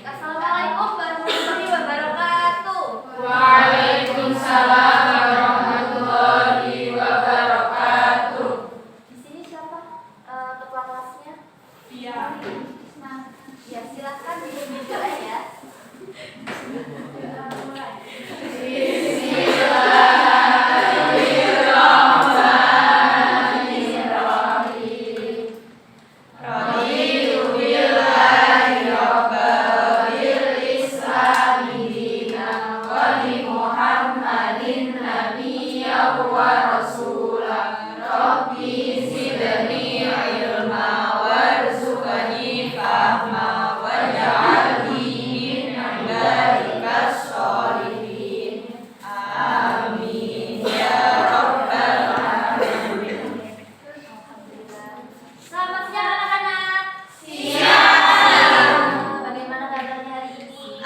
Assalamualaikum warahmatullahi wabarakatuh. Waalaikumsalam warahmatullahi wabarakatuh. Di sini siapa ketua kelasnya? Iya. Nah, ya silakan dipimpin doa ya. Selamat siang anak-anak. Bagaimana kabarnya hari ini?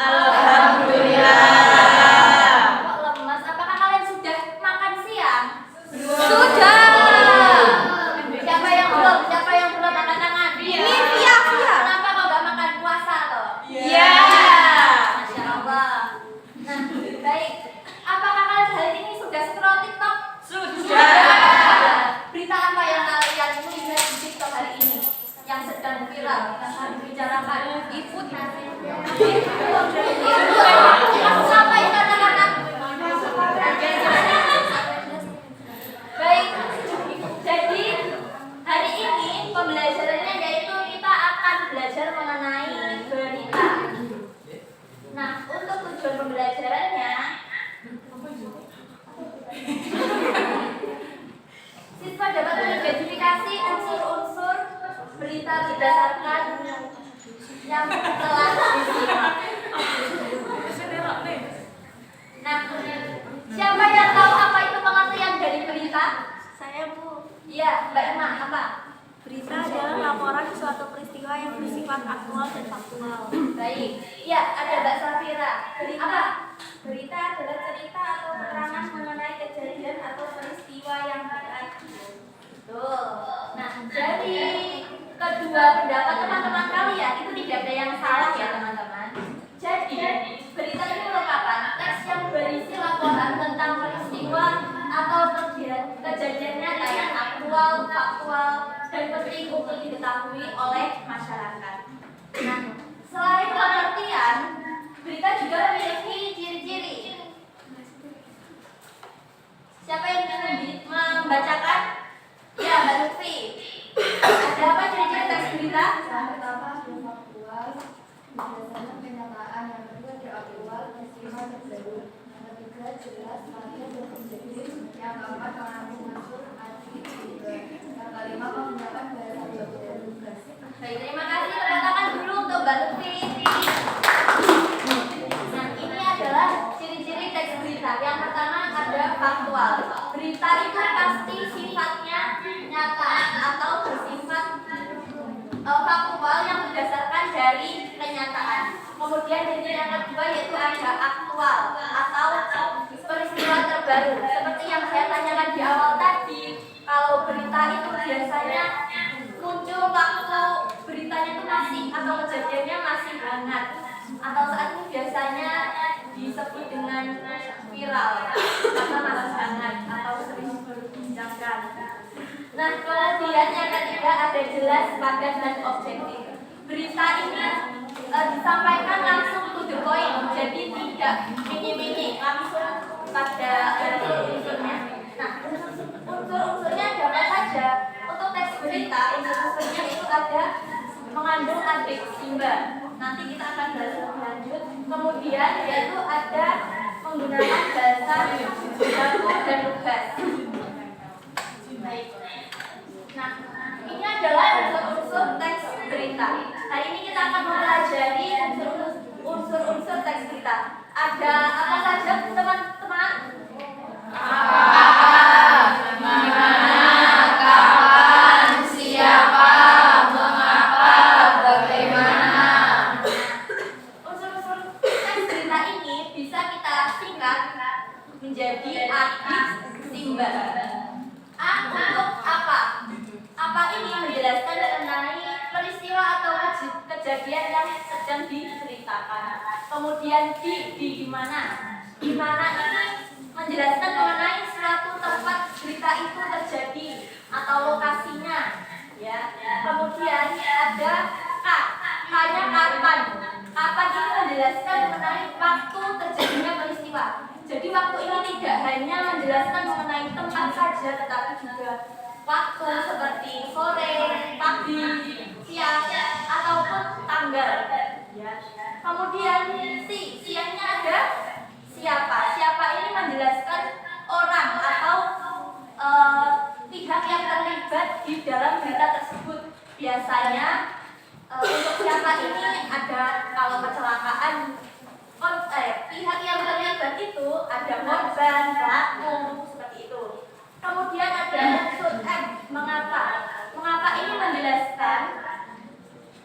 Kok lemas? Apakah kalian sudah makan siang? Sudah. Siapa yang belum? Siapa yang belum angkat tangan? Ini Via. Kenapa kau gak makan puasa toh? Iya. Masya Allah. Nah, baik. Apakah kalian hari ini sudah scroll TikTok? Berita apa yang kalian lihat di TikTok hari ini yang sedang viral, yang harus dibicarakan? Ibu apa itu anak-anak? Baik, jadi hari ini pembelajarannya yaitu kita akan belajar mengenai berita. Nah, untuk tujuan pembelajarannya, siswa dapat mengidentifikasi unsur-unsur berita berdasarkan yang telah disimak. Nah, siapa yang tahu apa itu pengertian dari berita? Saya Bu. Iya, Mbak Ima, apa? Berita adalah laporan suatu peristiwa yang bersifat aktual dan faktual. Baik. Iya, ada Mbak Safira. Apa? Berita adalah cerita atau keterangan mengenai kejadian atau peristiwa yang terjadi. Betul. Nah, jadi kedua pendapat teman-teman kalian itu tidak ada yang salah ya teman-teman. Jadi berita ini merupakan teks yang berisi laporan tentang peristiwa atau kejadian nyata yang aktual, faktual, dan penting untuk diketahui oleh masyarakat. Nah, selain pengertian, berita juga memiliki ciri-ciri. Siapa yang ingin membacakan? Ya, Mbak Lutfi. Ada apa ciri-ciri teks berita? Yang pertama faktual, berdasarkan kenyataan. Yang kedua teraktual, peristiwa terbaru. Yang ketiga jelas, makna dan objektif. Yang keempat mengandung unsur arti juga. Yang kelima menggunakan bahasa baku dan lugas. Baik, terima kasih. Tepuk tangan dulu untuk Mbak Lutfi. Nah, ini adalah ciri-ciri teks berita. Yang pertama ada faktual. Berita itu pasti sifatnya nyata atau bersifat faktual yang berdasarkan dari kenyataan. Kemudian ciri yang kedua yaitu ada aktual atau peristiwa terbaru. Seperti yang saya tanyakan di awal tadi, kalau berita itu biasanya muncul waktu beritanya itu masih atau kejadiannya masih hangat, atau saat ini biasanya disebut dengan viral karena masih hangat atau sering diperbincangkan. Nah, kemudian yang ketiga ada jelas, padat, dan objektif. Berita ini disampaikan langsung to the point, jadi tidak mini-mini, langsung pada unsur-unsurnya. Nah, unsur-unsurnya ada apa saja? Untuk teks berita, unsur-unsurnya itu ada mengandung adjektif simba. Nanti kita akan bahas lebih lanjut. Kemudian yaitu ada menggunakan bahasa baku dan lugas. Baik. Nah, ini adalah unsur-unsur teks berita. Hari ini kita akan mempelajari unsur-unsur teks berita. Ada apa saja teman-teman? Menjadi adik simba. A untuk apa? Apa ini menjelaskan mengenai peristiwa atau kejadian kejadian yang sedang diceritakan. Kemudian di mana? Di mana ini menjelaskan mengenai suatu tempat berita itu terjadi atau lokasinya, ya. Kemudian ada K-nya kapan. Kapan ini menjelaskan mengenai waktu terjadinya peristiwa. Jadi waktu ini tidak hanya menjelaskan mengenai tempat saja, tetapi juga waktu seperti sore, pagi, siang, ataupun tanggal. Ya. Kemudian siangnya ada siapa. Siapa ini menjelaskan orang atau pihak yang terlibat di dalam berita tersebut. Biasanya untuk siapa ini ada, kalau kecelakaan pihak yang terlibat itu ada korban, pelaku, seperti itu. Kemudian ada unsur M, mengapa. Mengapa ini menjelaskan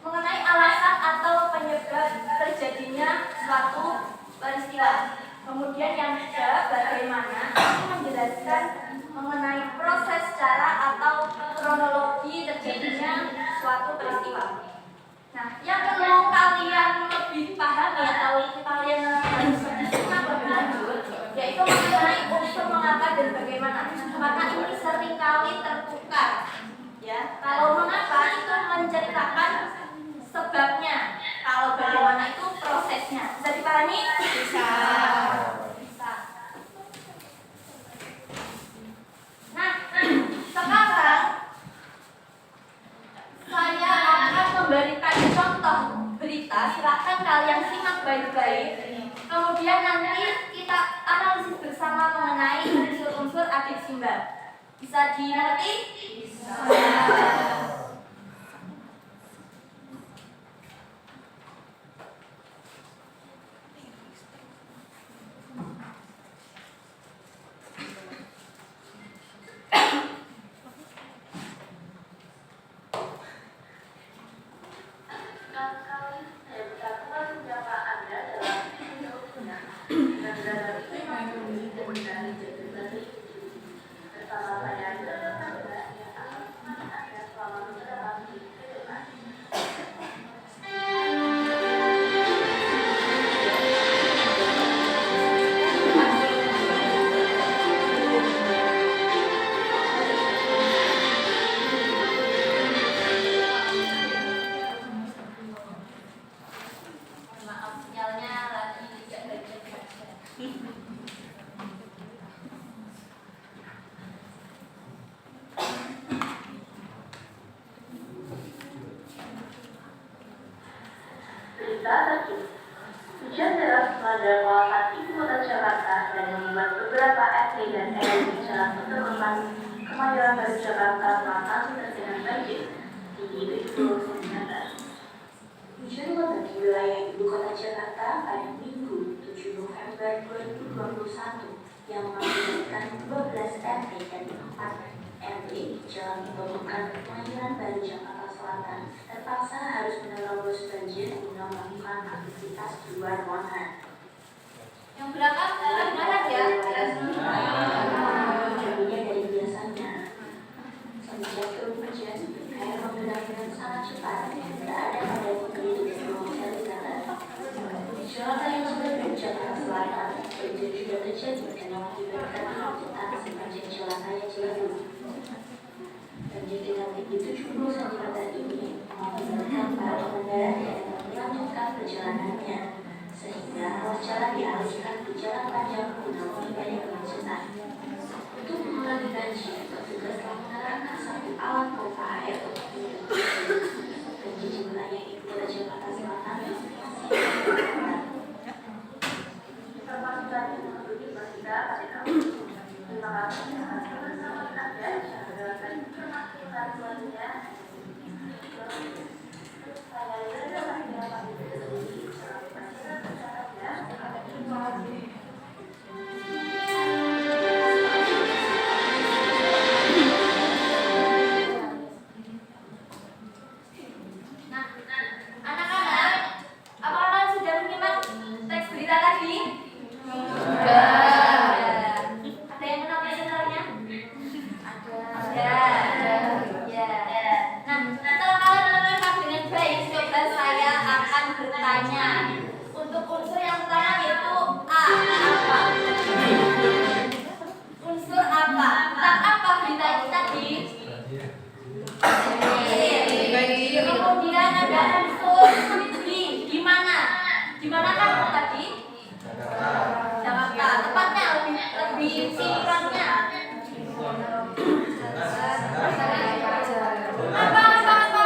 mengenai alasan atau penyebab terjadinya suatu peristiwa. Kemudian yang ketiga, bagaimana, ini menjelaskan mengenai proses, cara atau kronologi terjadinya suatu peristiwa. Nah, yang perlu kalian lebih pahami atau kalian harus simak lebih lanjut, yaitu mengenai unsur mengapa dan bagaimana. Karena ini seringkali tertukar. Ya, kalau mengapa itu menceritakan sebabnya, kalau bagaimana itu prosesnya. Bisa dipahami? Bisa. Nah, sekarang saya akan memberikan contoh berita. Silakan kalian simak baik-baik. Kemudian nanti kita analisis bersama mengenai unsur-unsur adik simbol. Bisa dimengerti? Bisa. Hujan deras melanda kawasan ibu kota Jakarta dan membuat beberapa RT dan RW di Jalan Peterlepas, Kemayoran Baru Jakarta Selatan tergenang banjir tinggi 70 cm. Hujan lebat di wilayah ibu kota Jakarta pada Minggu 7 November 2021 yang mengakibatkan 12 RT dan 4 RW di Jalan Pembukaan Kemayoran Baru Jakarta Selatan terpaksa harus menerobos banjir guna melakukan aktivitas di luar ruangan. Yang belakang kedengaran ya? Jauhnya dari biasanya. Semenjak turun hujan, air benar-benar sangat cepat. Tak ada pada pembeli di semua cari jalan. Di Jakarta yang sudah Jakarta Selatan, banjir juga terjadi karena mengakibatkan kemacetan sepanjang jalan raya Ciledug. Banjir dengan tinggi 70 cm ini mengakibatkan para pengendara tidak dapat melanjutkan perjalanannya, sehingga ruas jalan dialihkan ke jalan panjang guna menghindari kemacetan. Untuk mengurangi banjir, petugas telah mengerahkan satu alat pompa air untuk menyemprot banjir di wilayah ibu kota Jakarta Selatan. Informasi tadi menurut berita pada tahun. Terima kasih atas kebersamaan Anda. Jangan informasi selanjutnya. Saya Yudha Mahindra pamit undur diri. Salam kasih. beritanya. Untuk unsur yang pertama yaitu A, apa? Unsur apa? Tentang apa berita itu tadi? Kemudian ada unsur di mana? Di mana kan tadi? Jakarta. Tepatnya lebih singkatnya. Apa?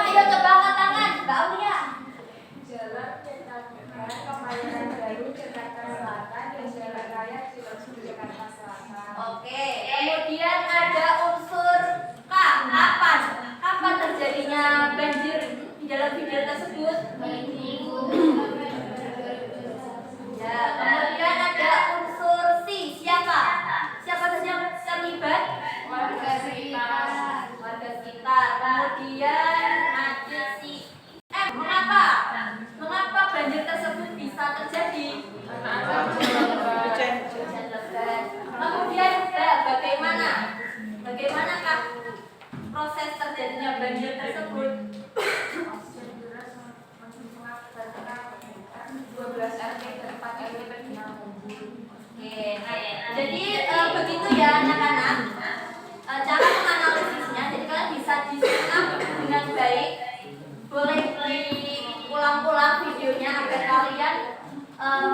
Ayo coba angkat tangan, Mbak Aulia. Jalan Pentabukan Kemayoran Baru Jakarta Selatan dan Jalan Raya Ciledug Jakarta Selatan. Oke, kemudian ada unsur K, kapan? Kapan terjadinya banjir di dalam video tersebut? Ya, kemudian ada unsur C, siapa? Siapa saja yang terlibat? Warga sekitar. Warga sekitar. Kemudian ada si mengapa? Mengapa banjir tersebut bisa terjadi? Hujan lebat. Kemudian bagaimana? Bagaimanakah proses terjadinya banjir tersebut? 12 RT dan 4 RW terkena banjir. Oke, jadi begitu ya anak-anak. Cara menganalisisnya, jadi kalian bisa disimak dengan baik. Boleh diulang-ulang videonya agar kalian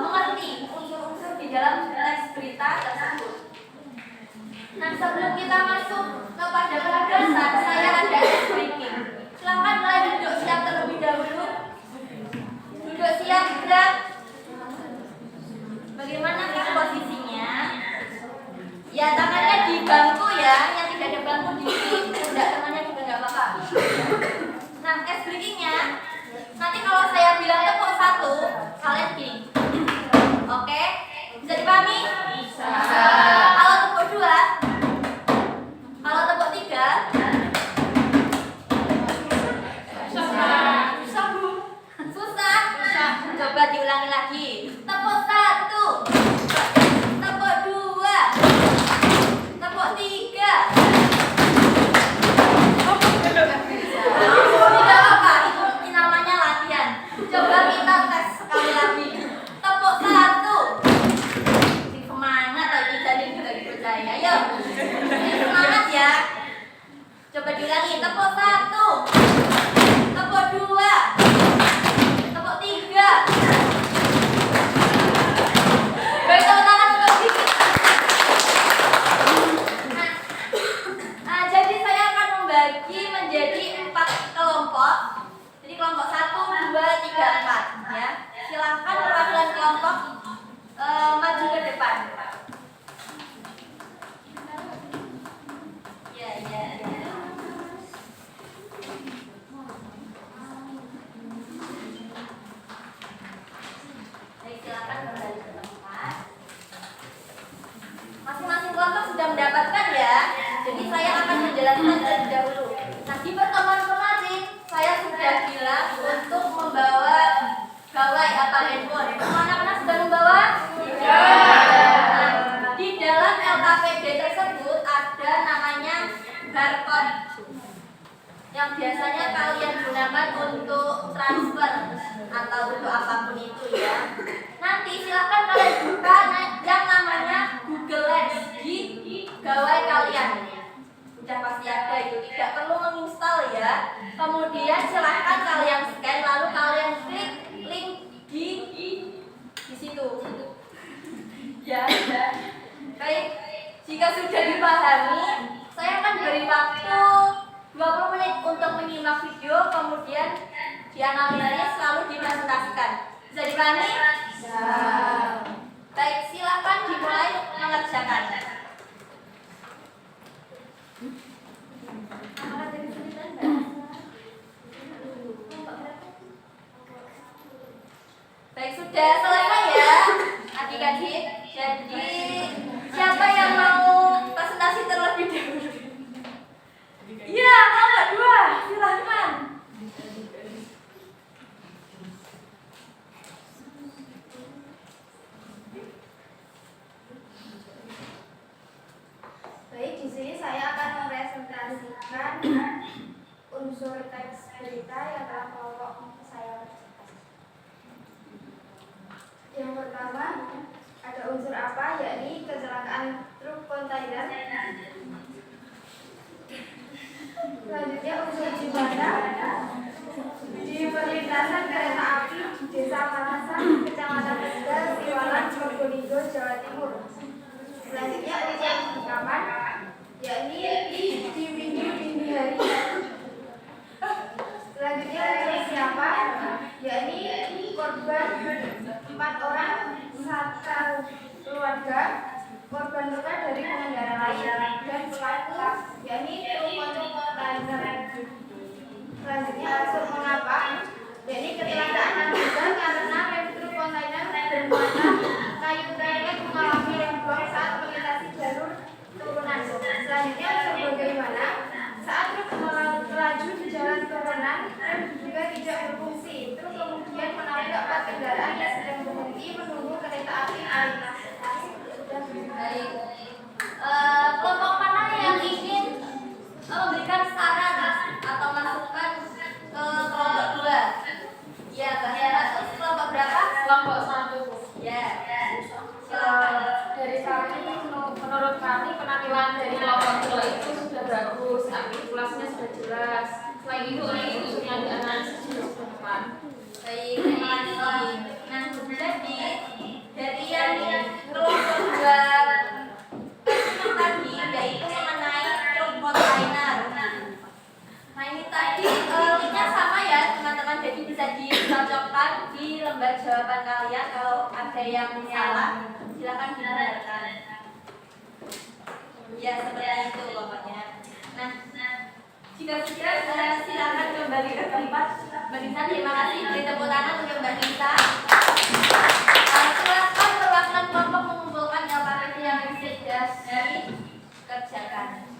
mengerti unsur-unsur di dalam teks berita tersebut. Nah, sebelum kita masuk kepada penugasan, saya ada ice breaking. Silakan kalian duduk siap terlebih dahulu. Duduk siap, gerak. Bagaimana kan posisinya? Ya, tangannya di bangku ya. Yang tidak ada bangku di pundak tangannya juga nggak apa-apa. Nah, ice breakingnya nanti kalau saya bilang tepuk 1, kalian gini. Oke? Bisa dipahami? Bisa. Kalau tepuk 2, kalau tepuk 3, susah Bu. Susah. Coba diulangi lagi. Tepuk 1, tepuk 2, tepuk 3. Tidak apa-apa, itu namanya latihan. Coba kita tes sekali lagi. Tepuk 1. Semangat lagi, jadi tidak dipercaya. Ayo, semangat ya. Coba diulangi. Tepuk 1, tepuk 2, tepuk 3. Baik, tepuk tangan untuk sedikit. Jadi saya akan membagi menjadi 4 kelompok. Jadi kelompok 1, 2, 3, 4 ya. Silakan perwakilan kelompok maju ke depan. Ya. Baik, silakan kembali ke tempat. Masing-masing kelompok sudah mendapatkan ya. Jadi saya akan menjelaskan terlebih dahulu. Nah, di pertemuan kemarin saya sudah bilang untuk membawa gawai atau handphone. Semua anak-anak sudah membawa? Nah, di dalam LKPD tersebut ada namanya barcode yang biasanya kalian gunakan untuk transfer atau untuk apapun itu ya. Nanti silakan kalian buka yang namanya Google Lens di gawai kalian. Sudah pasti ada itu, tidak perlu menginstal ya. Kemudian silakan kalian scan lalu kalian klik link di situ. Ya. Baik, jika sudah dipahami, saya akan beri waktu 20 menit untuk menyimak video, kemudian dianalisis lalu dipresentasikan. Bisa dipahami? Bisa. Baik, silakan dimulai mengerjakan. Baik, sudah selesai ya adik-adik. Jadi siapa yang mau presentasi terlebih dahulu? Iya, kelompok 2, silahkan. Baik, di sini saya akan mempresentasikan unsur teks berita yang telah kelompok saya presentasikan. bisa dicocokkan di lembar jawaban kalian. Kalau ada yang salah, silakan dibenarkan. Ya, seperti itu pokoknya. Nah, jika sudah, silakan kembali ke tempat. Mbak Nisa, terima kasih. Beri tepuk tangan untuk Mbak Nisa. Silakan perwakilan kelompok mengumpulkan LKPD yang sudah dikerjakan.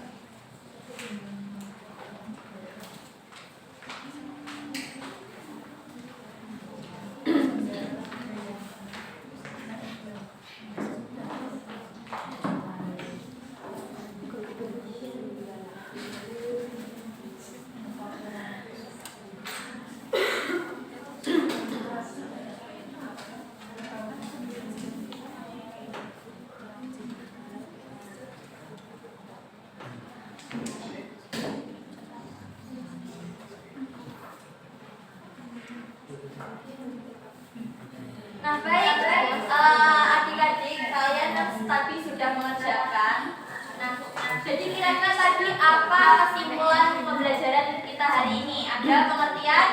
Nah, baik, adik-adik, kalian tadi sudah mengerjakan. Nah, jadi kira-kira tadi apa kesimpulan pembelajaran kita hari ini? Ada pengertian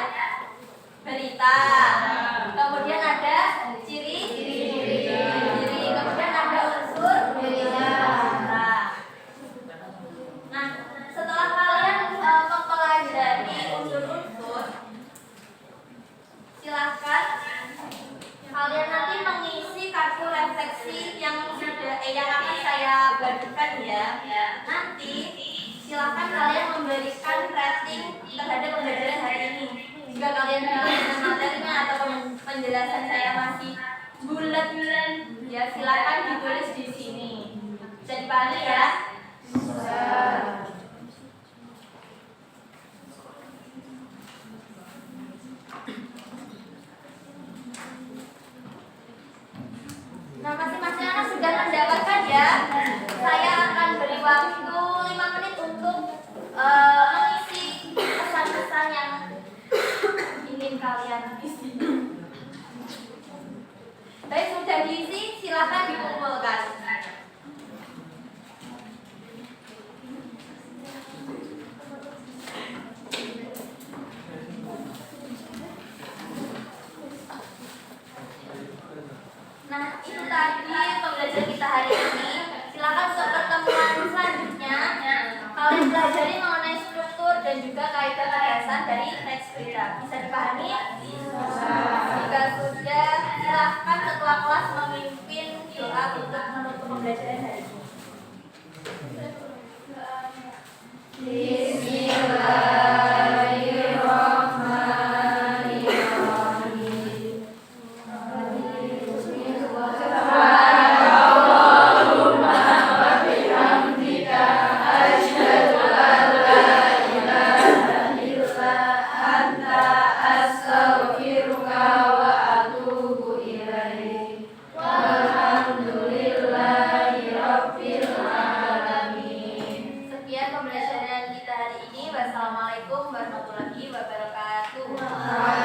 berita, kemudian ada ciri, kemudian ada unsur berita. Nah, setelah kalian mempelajari unsur-unsur, silahkan kalian nanti mengisi kartu refleksi yang akan saya bagikan ya. Nanti silakan kalian memberikan rating terhadap pembelajaran hari ini. Jika kalian bilang dengan materinya atau penjelasan saya masih bulat, ya silakan ditulis di sini. Bisa dipahami ya? Nah, masing-masing anak sudah mendapatkan ya. Saya akan beri waktu 5 menit untuk mengisi pesan-pesan yang ingin kalian isi. Baik, sudah diisi, silakan dikumpulkan. Nah, itu tadi pembelajaran kita hari ini. Silakan untuk pertemuan selanjutnya kalian pelajari mengenai struktur dan juga kaitan gagasan dari teks berita. Bisa dipahami? Jika sudah, silakan ketua kelas memimpin doa untuk menutup pembelajaran hari ini. Sekian pembelajaran kita hari ini. Wassalamualaikum warahmatullahi wabarakatuh.